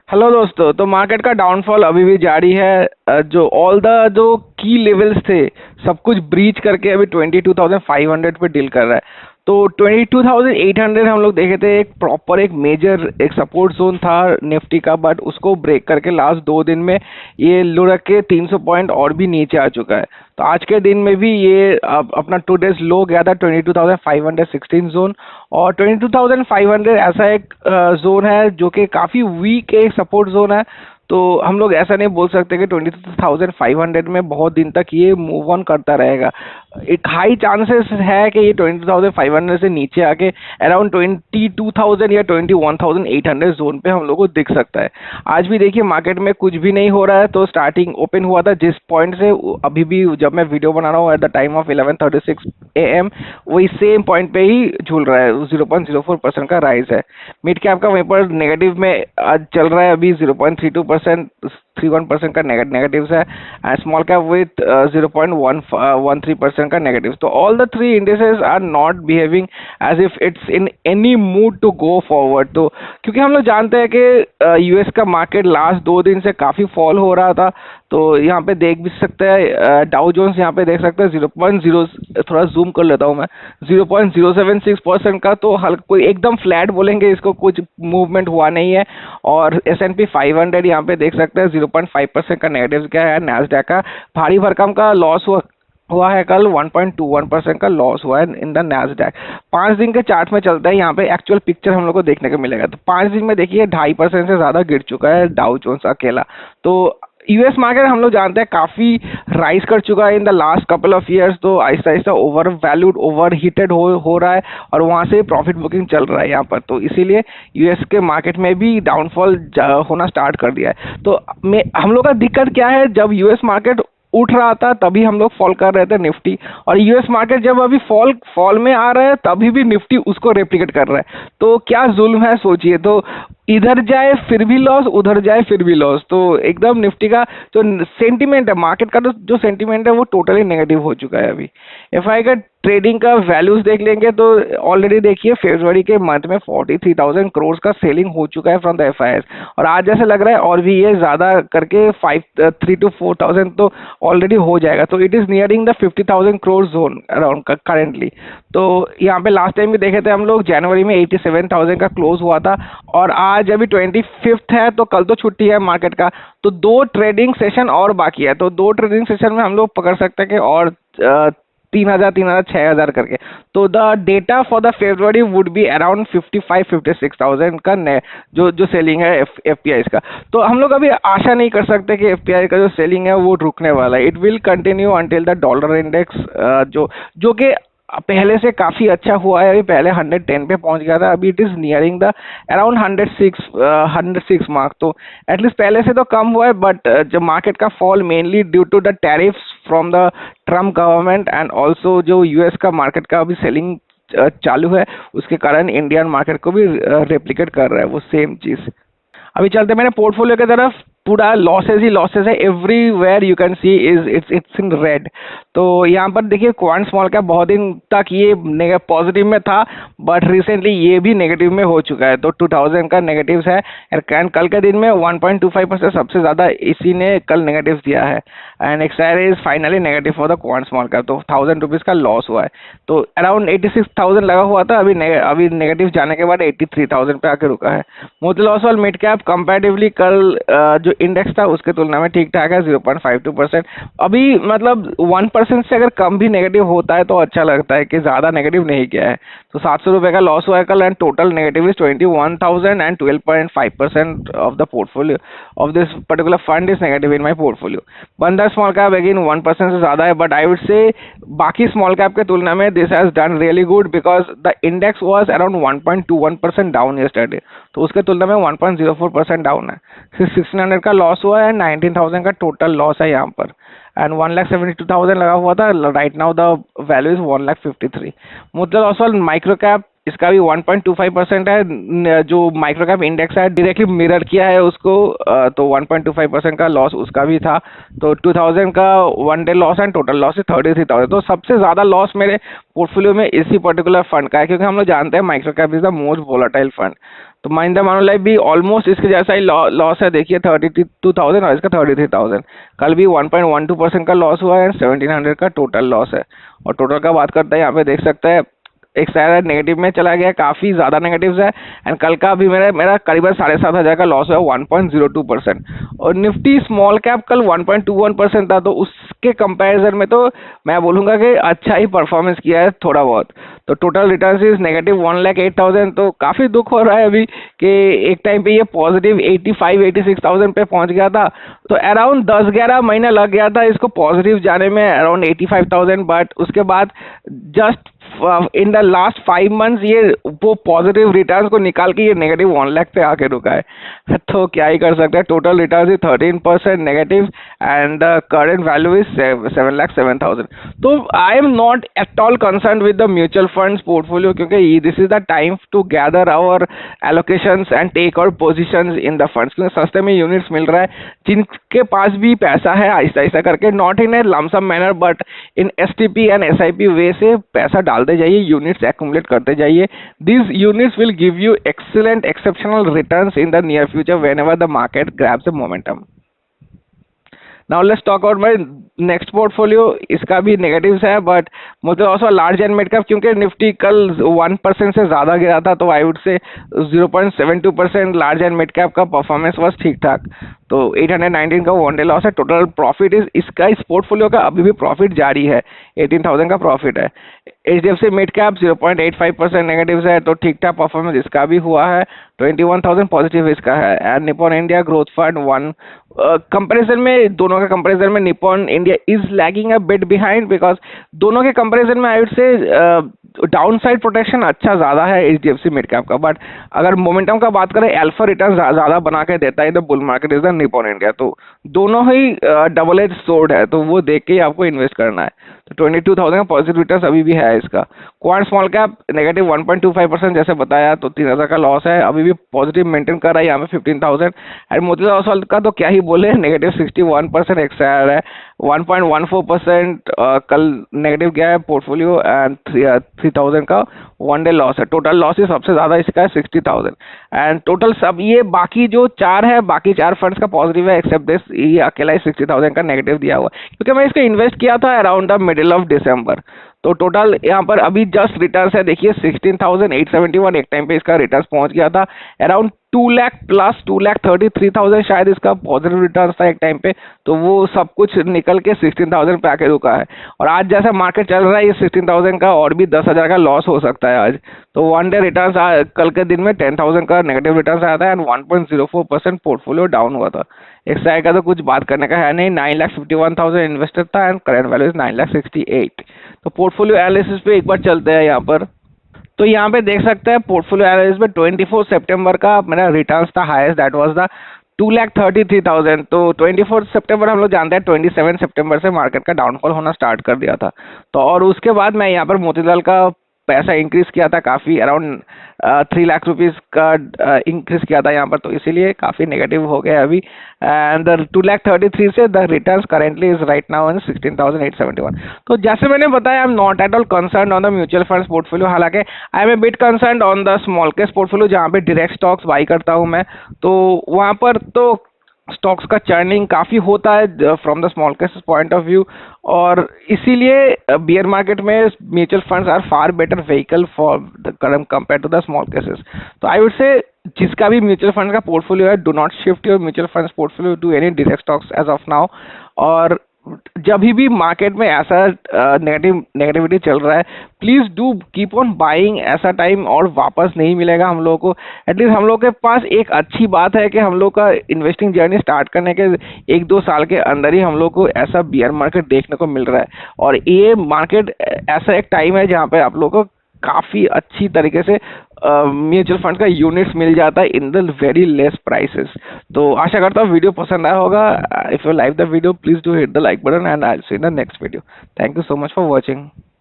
Hello दोस्तों। तो market का डाउनफॉल अभी भी जारी है। जो की लेवल्स थे सब कुछ ब्रीच करके अभी 22,500 पे डील कर रहा है। तो 22,800 हम लोग देखे थे, एक प्रॉपर एक मेजर एक सपोर्ट जोन था निफ्टी का, बट उसको ब्रेक करके लास्ट 2 दिन में ये लुढ़क के 300 पॉइंट और भी नीचे आ चुका है। तो आज के दिन में भी ये अपना टुडेज लो गया था 22,516 जोन। और 22,500 ऐसा एक जोन है जो कि काफ़ी वीक एक सपोर्ट जोन है। तो हम लोग ऐसा नहीं बोल सकते कि 22,500 में बहुत दिन तक ये मूव ऑन करता रहेगा। एक हाई चांसेस है कि ये 22,500 से नीचे आके अराउंड 22,000 या 21,800 जोन पे हम लोग को दिख सकता है। आज भी देखिए मार्केट में कुछ भी नहीं हो रहा है। तो स्टार्टिंग ओपन हुआ था जिस पॉइंट से, अभी भी जब मैं वीडियो बना रहा हूँ at the time of 11:36 AM, वही सेम पॉइंट पे ही झूल रहा है। 0.04% का राइज है। मिड कैप का वहीं पर नेगेटिव में आज चल रहा है, अभी 0.32%, 31% का नेगेटिव है। एंड स्मॉल कैप विथ 0.13% का नेगेटिव। तो all the three indices are not behaving as if it's in any mood to go forward. तो क्योंकि हम लोग जानते हैं कि यूएस का मार्केट लास्ट 2 दिन से काफ़ी फॉल हो रहा था। तो यहाँ पे देख भी सकते हैं डाउ जोन्स, यहाँ पे देख सकते हैं 0.0, थोड़ा जूम कर लेता हूँ मैं, 0.076% का। तो हल्का कोई एकदम फ्लैट बोलेंगे इसको, कुछ मूवमेंट हुआ नहीं है। और S&P 500 यहाँ पे देख सकते हैं 0.5% का नेगेटिव क्या है। नैस्डैक का भारी भरकम का लॉस हुआ है कल, 1.21% का लॉस हुआ है इन द नैस्डैक। 5 दिन के चार्ट में चलता है, यहाँ पे एक्चुअल पिक्चर हम लोग को देखने को मिलेगा। तो 5 दिन में देखिए 2.5% से ज़्यादा गिर चुका है डाउ जोन्स अकेला। तो यूएस मार्केट हम लोग जानते हैं काफ़ी राइज कर चुका है in the last couple of years. तो Aahista Aahista over valued, over heated हो रहा है और वहाँ से प्रॉफिट बुकिंग चल रहा है यहाँ पर। तो इसीलिए यूएस के मार्केट में भी डाउनफॉल होना स्टार्ट कर दिया है। तो हम लोग का दिक्कत क्या है, जब यूएस मार्केट उठ रहा था तभी हम लोग फॉल कर रहे थे निफ्टी, और यूएस मार्केट जब अभी फॉल में आ रहा है तभी भी निफ्टी उसको रेप्लिकेट कर रहा है। तो क्या जुल्म है सोचिए। तो इधर जाए फिर भी लॉस, उधर जाए फिर भी लॉस। तो एकदम निफ्टी का जो सेंटीमेंट है, मार्केट का जो सेंटीमेंट है वो टोटली नेगेटिव हो चुका है अभी। एफआई का ट्रेडिंग का वैल्यूज देख लेंगे तो ऑलरेडी देखिए फरवरी के मंथ में 43,000 करोड़ का सेलिंग हो चुका है फ्रॉम द एफआईएस। और आज जैसे लग रहा है और भी ये ज़्यादा करके 3 to 4,000 तो ऑलरेडी हो जाएगा। तो it is nearing the 50,000 crore zone around currently. तो यहाँ पे लास्ट टाइम भी देखे थे हम लोग, जनवरी में 87,000 का क्लोज हुआ था। और आज अभी 25 है, तो कल तो छुट्टी है मार्केट का। तो 2 ट्रेडिंग सेशन और बाकी है। तो 2 ट्रेडिंग सेशन में हम लोग पकड़ सकते हैं कि और 3,000, 3,000, 6,000 करके। तो the data for the February would be around 55,000-56,000 का जो सेलिंग है एफपीआई का। तो हम लोग अभी आशा नहीं कर सकते कि एफपीआई का जो सेलिंग है वो रुकने वाला है। It will continue until the dollar index जो कि पहले से काफ़ी अच्छा हुआ है। अभी पहले 110 पे पहुंच गया था, अभी it is nearing the around 106 mark. तो एटलीस्ट पहले से तो कम हुआ है, बट जो मार्केट का fall mainly due to the tariffs from the Trump government, and also जो यूएस का मार्केट का अभी सेलिंग चालू है, उसके कारण इंडियन मार्केट को भी रेप्लिकेट कर रहा है वो सेम चीज़। अभी चलते हैं मेरे पोर्टफोलियो की तरफ। पूरा लॉसेज ही लॉसेज है, everywhere you can see is it's in red. तो यहाँ पर देखिए क्वांट स्मॉल कैप बहुत दिन तक ये पॉजिटिव में था, बट रिसेंटली ये भी नेगेटिव में हो चुका है। तो 2,000 का नेगेटिव है। एंड कल के दिन में 1.25% सबसे ज़्यादा इसी ने कल नेगेटिव दिया है। And XIR is finally negative for the quant small cap. तो 1,000 रुपीज़ का लॉस हुआ है। तो अराउंड 86,000 लगा हुआ था, अभी नेगेटिव जाने के बाद 83,000 पे आके रुका है। Motilal Oswal mid cap comparatively कल जो इंडेक्स था उसके तुलना में ठीक ठाक है, 0.52%। अभी मतलब 1% से अगर कम भी नेगेटिव होता है तो अच्छा लगता है कि ज़्यादा नेगेटिव नहीं किया है। तो 700 रुपये का लॉस हुआ है कल। And total negative is 21,000 and 12.5% of the portfolio of this particular fund is negative in my portfolio. बंदर स्मॉल कैप अगेन 1% से ज़्यादा है, बट आई वुड से बाकी स्मॉल कैप के तुलना में this has done really good because the index was around 1.21% down yesterday. तो उसके तुलना में 1.04% डाउन है। 1,600 का लॉस हुआ है, 19,000 का टोटल लॉस है यहाँ पर। एंड 1,72,000 लगा हुआ था। Right now the value is 1,53,000। Motilal Oswal micro cap, इसका भी 1.25% है। जो माइक्रो कैप इंडेक्स है डायरेक्टली मिरर किया है उसको, तो 1.25% का लॉस उसका भी था। तो 2,000 का one day loss and total loss है 33,000। तो सबसे ज़्यादा लॉस मेरे पोर्टफोलियो में इसी पर्टिकुलर फंड का है, क्योंकि हम लोग जानते हैं micro cap is the most volatile fund. तो महिंद्रा मानुलाइफ भी ऑलमोस्ट इसके जैसा ही लॉस है, देखिए 32,000 और इसका 33,000। कल भी 1.12% का लॉस हुआ है, 1700 का टोटल लॉस है। और टोटल का बात करते हैं, यहाँ पे देख सकते हैं एक साइड नेगेटिव में चला गया, काफ़ी ज़्यादा नेगेटिव्स है। एंड कल का भी मेरा मेरा करीबन 7,500 का लॉस हुआ, 1.02%। और निफ्टी स्मॉल कैप कल 1.21% था, तो उसके कंपैरिजन में तो मैं बोलूँगा कि अच्छा ही परफॉर्मेंस किया है थोड़ा बहुत। तो टोटल रिटर्न इज नेगेटिव 1,08,000। तो काफ़ी दुख हो रहा है अभी कि एक टाइम पे ये पॉजिटिव 85-86,000 पे पहुंच गया था। तो अराउंड 10-11 महीना लग गया था इसको पॉजिटिव जाने में, अराउंड 85,000। बट उसके बाद just in the last 5 months ये वो पॉजिटिव रिटर्न्स को निकाल के ये नेगेटिव 1 लाख पे आके रुका है। तो क्या ही कर सकते हैं, total return is 13% negative and the current value is 7,07,000। तो I am not at all concern with the mutual funds portfolio, क्योंकि this is the time to gather our allocations and take our positions in the funds, क्योंकि सस्ते में units मिल रहा है। जिनके पास भी पैसा है आहिस्ता आहिस्ता करके, not in A lump sum manner but in STP and SIP वे से पैसा डालते जाइए, यूनिट्स एक्यूमुलेट करते जाइए। These units will give you excellent exceptional returns in the near future whenever the market grabs the momentum. Now let's talk about my next portfolio. इसका भी negatives है, but मुझे also large and mid cap, क्योंकि Nifty कल 1% से ज़्यादा गिरा था, तो I would say 0.72% large and mid cap का परफॉर्मेंस was ठीक ठाक। तो 819 का वन डे लॉस है। टोटल प्रॉफिट इसका इस पोर्टफोलियो का अभी भी प्रॉफिट जारी है, 18,000 का प्रॉफिट है। HDFC मिड कैप 0.85% नेगेटिव है, तो ठीक ठाक परफॉर्मेंस इसका भी हुआ है, 21,000 पॉजिटिव इसका है। And Nippon India growth fund 1 comparison में, दोनों के कंपैरिजन में Nippon India is lagging a bit behind, because दोनों के कंपैरिजन में आई वुड से डाउन साइड प्रोटेक्शन अच्छा ज़्यादा है HDFC मिड कैप का। बट अगर मोमेंटम का बात करें, अल्फा रिटर्न ज़्यादा बना के देता है in the bull market is the Nippon India. तो दोनों ही डबल एज सोर्ड है, तो वो देख के ही आपको इन्वेस्ट करना है। तो 22,000 का पॉजिटिव रिटर्न अभी भी है इसका। क्वांट स्मॉल कैप नेगेटिव 1.25% जैसे बताया, तो 3,000 का लॉस है, अभी भी पॉजिटिव मेंटेन कर रहा है यहाँ पे 15,000। एंड मोतीलाल ओसवाल का तो क्या ही बोले, नेगेटिव 61% एक्सायर है, 1.14% कल नेगेटिव गया है पोर्टफोलियो। एंड 3,000 का वन डे लॉस है। टोटल लॉस सबसे ज़्यादा इसका है 60,000। एंड टोटल सब ये बाकी जो चार है, बाकी चार फंड्स का पॉजिटिव है, एक्सेप्ट दिस, ये अकेला ही 60,000 का नेगेटिव दिया हुआ है, क्योंकि मैं इसका इन्वेस्ट किया था around the middle of December. तो टोटल यहाँ पर अभी जस्ट रिटर्न्स है, देखिए 16,871 एक टाइम पे इसका रिटर्न्स पहुंच गया था। अराउंड 2 लाख प्लस 2,33,000 शायद इसका पॉजिटिव रिटर्न्स था एक टाइम पे। तो वो सब कुछ निकल के 16,000 पे आके रुका है। और आज जैसा मार्केट चल रहा है, ये 16,000 का और भी 10,000 का लॉस हो सकता है आज। तो वन डे रिटर्न्स कल के दिन में 10,000 का नेगेटिव रिटर्न्स आया था एंड 1.04% पोर्टफोलियो डाउन हुआ था। एक साइड का तो कुछ बात करने का है नहीं, 9,51,000 इन्वेस्टेड था एंड करंट वैल्यू इज 9,68,000। तो पोर्टफोलियो एनालिसिस पे एक बार चलते हैं यहाँ पर। तो यहाँ पे देख सकते हैं पोर्टफोलियो एनालिसिस में 24 सितंबर का मेरा रिटर्न्स था हाईएस्ट, दैट वाज द 2,33,000। तो 24 सितंबर हम लोग जानते हैं 27 सितंबर से मार्केट का डाउनफॉल होना स्टार्ट कर दिया था। तो और उसके बाद मैं यहाँ पर मोतीलाल का पैसा इंक्रीज किया था काफ़ी, अराउंड 3 लाख रुपीज़ का इंक्रीज किया था यहाँ पर, तो इसीलिए काफ़ी नेगेटिव हो गया अभी। एंड 2,33,000 से the returns currently is right now in 16,871। तो जैसे मैंने बताया, I am not at all concern on the mutual funds portfolio, हालांकि I am a bit concern on the small case portfolio जहाँ पे डायरेक्ट स्टॉक्स बाई करता हूँ मैं। तो वहाँ पर तो स्टॉक्स का चर्निंग काफ़ी होता है from the small cases point of view, और इसीलिए बियर मार्केट में mutual funds are far better vehicle for the current compare to the small cases. तो आई वुड से जिसका भी म्यूचुअल फंड का पोर्टफोलियो है, do not shift your mutual funds portfolio to any direct stocks as of now. और जब भी market में ऐसा नेगेटिविटी चल रहा है, please do keep on buying ऐसा टाइम, और वापस नहीं मिलेगा हम लोगों को। एटलीस्ट हम लोग के पास एक अच्छी बात है कि हम लोग का इन्वेस्टिंग जर्नी स्टार्ट करने के 1-2 साल के अंदर ही हम लोग को ऐसा बियर मार्केट देखने को मिल रहा है। और ये मार्केट ऐसा एक टाइम है जहाँ पे आप लोग को काफ़ी अच्छी तरीके से म्यूचुअल फंड का यूनिट्स मिल जाता है in the very less prices. तो आशा करता हूँ वीडियो पसंद आया होगा। If you like the video, please do hit the like button and I will see in the next video. Thank you so much for watching.